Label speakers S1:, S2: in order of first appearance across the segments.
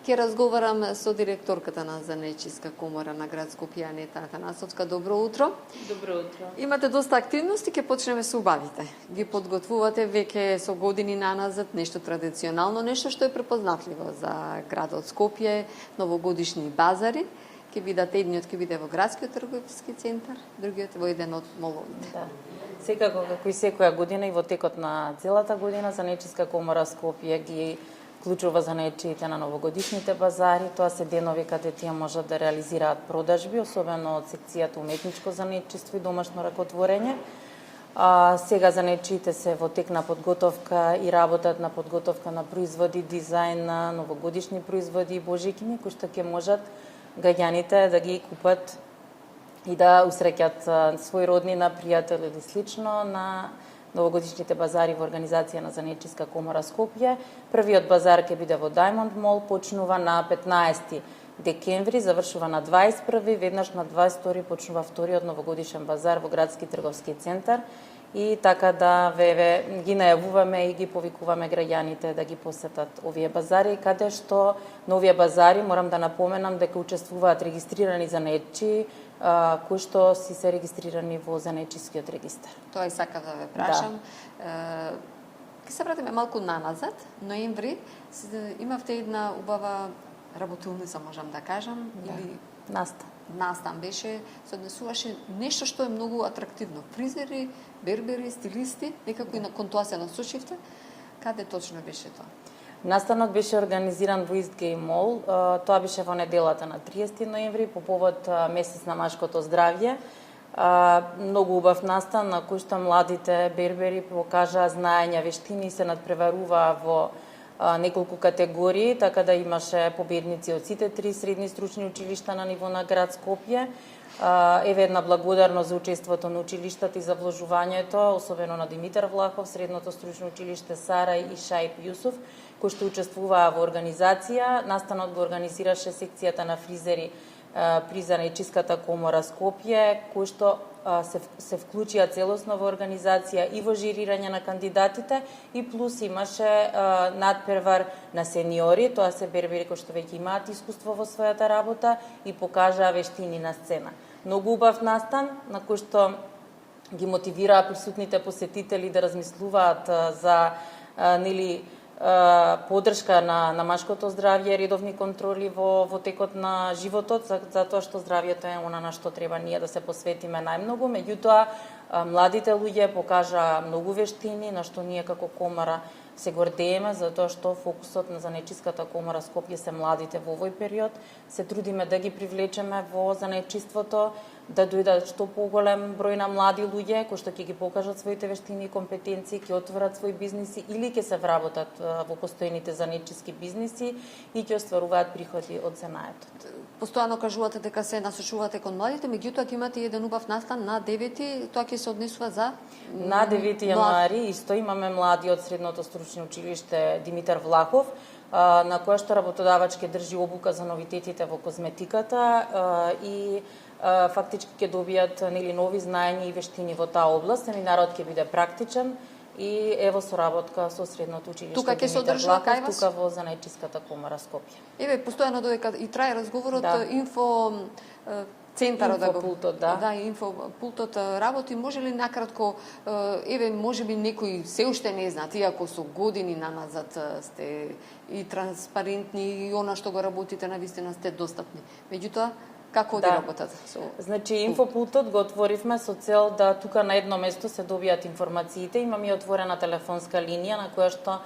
S1: Ќе разговарам со директорката на Занечиска комора на град Скопје, Анета Атанасовска. Добро утро.
S2: Добро утро.
S1: Имате доста активности, ќе почнеме со убавите. Ги подготвувате веќе со години наназад, нешто традиционално, нешто што е препознатливо за градот Скопје, новогодишни базари. Ќе бидат едниот ќе биде во градскиот трговски центар, другиот во еден од моловите.
S2: Да. Секако, како и секоја година и во текот на целата година, Занечиска комора Скопје ги вклучува занечиите на новогодишните базари. Тоа се денови каде тие можат да реализираат продажби, особено од секцијата уметничко занечиство и домашно ракотворење. Сега занечиите се во тек на подготовка и работат на подготовка на производи, дизајн на новогодишни производи и божикини, кои што ќе можат граѓаните да ги купат и да усреќат своји роднина, пријатели или слично на новогодишните базари во организација на Занечиска комора Скопје. Првиот базар ќе биде во Diamond Mall, почнува на 15 декември, завршува на 21, веднаш на 22 почнува вториот новогодишен базар во градски трговски центар. И така да ги најавуваме и ги повикуваме граѓаните да ги посетат овие базари, каде што на овие базари морам да напоменам дека учествуваат регистрирани занечи кои што си се регистрирани во занечискиот регистар.
S1: Тоа и сакав да ве прашам. Ќе се вратиме малку наназад. Ноември имавте една убава работилница, можам да кажам, или настан беше, се однесуваше нешто што е многу атрактивно. Фризери, бербери, стилисти, некако и на кон тоа се насочивте. Каде точно беше тоа?
S2: Настанот беше организиран во Eastgate Mall. Тоа беше во неделата на 30 ноември по повод месец на машкото здравје. Многу убав настан на кој што младите бербери покажаа знаења, вештини и се надпреваруваа во неколку категории, така да имаше победници од сите три средни стручни училишта на ниво на град Скопје. Еве една благодарност за учеството на училиштата и за вложувањето, особено на Димитар Влахов, средното стручно училиште Сарај и Шаип Јусуф, кои што учествуваа во организација. Настанот го организираше секцијата на фризери при Занечиската комора Скопје, кои што се вклучија целосно во организација и во жирирање на кандидатите и плюс имаше надпревар на сениори, тоа се бербери кои што веќе имаат искуство во својата работа и покажаа вештини на сцена. Многу убав настан на кој што ги мотивираа присутните посетители да размислуваат за поддршка на машкото здравје, редовни контроли во текот на животот, затоа што здравјето е она на што треба ние да се посветиме најмногу. Меѓутоа, младите луѓе покажаа многу вештини, на што ние како комора се гордееме, затоа што фокусот на Занечиската комора Скопје се младите во овој период. Се трудиме да ги привлечеме во занечиството, да дојдат што поголем број на млади луѓе кои што ќе ги покажат своите вештини и компетенции, ќе отворат своји бизниси или ќе се вработат во постојните занечиски бизниси и ќе остваруваат приходи од занаетот.
S1: Постојано кажувате дека се насочувате кон младите, меѓутоа ќе имате еден убав настан на 9, тоа ќе се однесува за
S2: на 9 јануари, исто имаме млади од средното стручно училиште Димитар Влахов, на која што работодавач ќе држи обука за новитетите во козметиката и фактички ќе добијат нови знаења и вештини во таа област. Семинарот ќе биде практичен и ево соработка со средното училиште.
S1: Тука ќе се одржува кај вас?
S2: Тука во Занечиската комора Скопје.
S1: Еве, постојано додека и трае разговорот, инфо центарот инфопултот работи, може ли накратко, еве, можеби некои се уште не знаат, иако со години наназад сте и транспарентни и она што го работите навистина сте достапни. Меѓутоа, како оди работата?
S2: Значи, инфопултот го отворивме со цел да тука на едно место се добијат информациите. Имаме и отворена телефонска линија на која што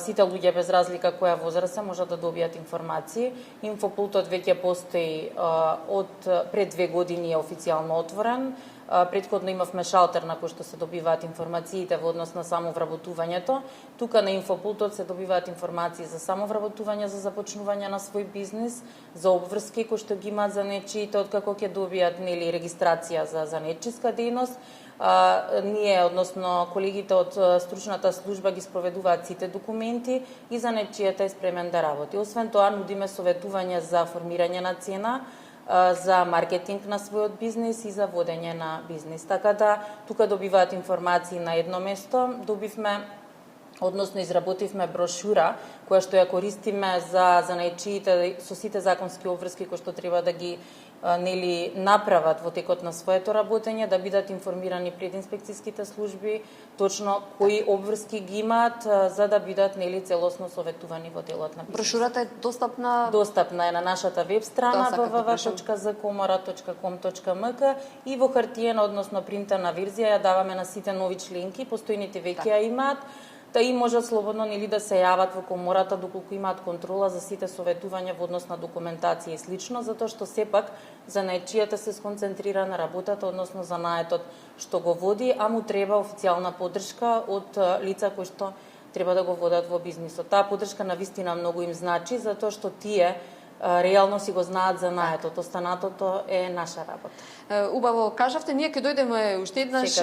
S2: сите луѓе без разлика која возраст се можат да добијат информации. Инфопултот веќе постои од пред 2 години е официјално отворен. Претходно имавме шалтер на кој што се добиваат информациите во однос на самовработувањето. Тука на инфопултот се добиваат информации за самовработување, за започнување на свој бизнис, за обврски кои што ги имаат занечиите, откако ќе добијат регистрација за занечиска дејност. Ние, односно колегите од стручната служба ги спроведуваат сите документи и занечијата е спремен да работи. Освен тоа, нудиме советување за формирање на цена, за маркетинг на својот бизнис и за водење на бизнис. Така да, тука добиваат информации на едно место. Добивме односно изработивме брошура која што ја користиме за занаечиите со сите законски обврски кои што треба да ги направат во текот на своето работење, да бидат информирани пред инспекцијските служби точно кои обврски ги имаат, за да бидат целосно советувани во делот на бизнис.
S1: Брошурата е достапна?
S2: Достапна е на нашата веб страна www.zkomora.com.mk и во хартиена, односно принтана верзија ја даваме на сите нови членки, постојните веќе ја имаат, да и можат слободно да се јават во комората доколку имаат контрола за сите советувања во однос на документација и слично, затоа што сепак занаечијата се сконцентрира на работата, односно занаетот што го води, а му треба официјална поддршка од лица кои што треба да го водат во бизнисот. Таа поддршка навистина многу им значи, затоа што тие реално си го знаат занаетот, останатото е наша работа.
S1: Убаво кажавте, ние ќе дојдеме уште еднаш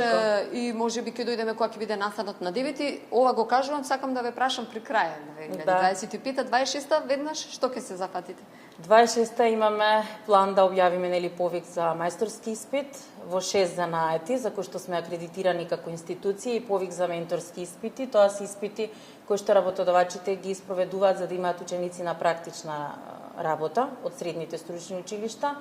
S1: и можеби ќе дојдеме кога ќе биде настанот на 9. Ова го кажувам, сакам да ве прашам при крајот на 2025-та, 26-та, веднаш што ќе се зафатите?
S2: 26-та имаме план да објавиме повик за мајсторски испит во 6 занаети, за кои што сме акредитирани како институција, и повик за менторски испити. Тоа се испити кои што работодавачите ги испроведуваат за да имаат ученици на практична работа од средните стручни училишта.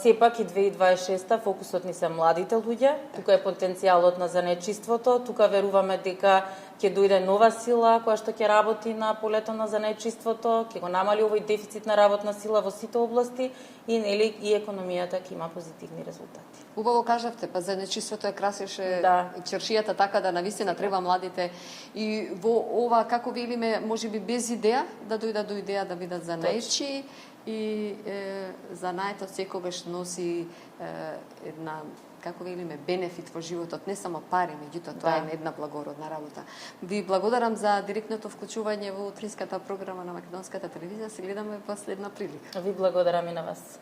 S2: Сепак и 2026-та фокусот ни се младите луѓе, тука е потенцијалот на занаечиството, тука веруваме дека ќе дојде нова сила која што ќе работи на полето на занаечиството, ќе го намали овој дефицит на работна сила во сите области и и економијата ќе има позитивни резултати.
S1: Убаво кажавте, па занаечиството красеше чаршијата, така да навистина треба младите и во ова, како велиме, можеби без идеја, да дојдат до идеја да бидат занаечи и занаетот секогаш носи една, како велиме, бенефит во животот, не само пари, меѓутоа тоа е една благородна работа. Ви благодарам за директното вклучување во утринската програма на Македонската телевизија. Се гледаме во следна прилика.
S2: Ви благодарам и на вас.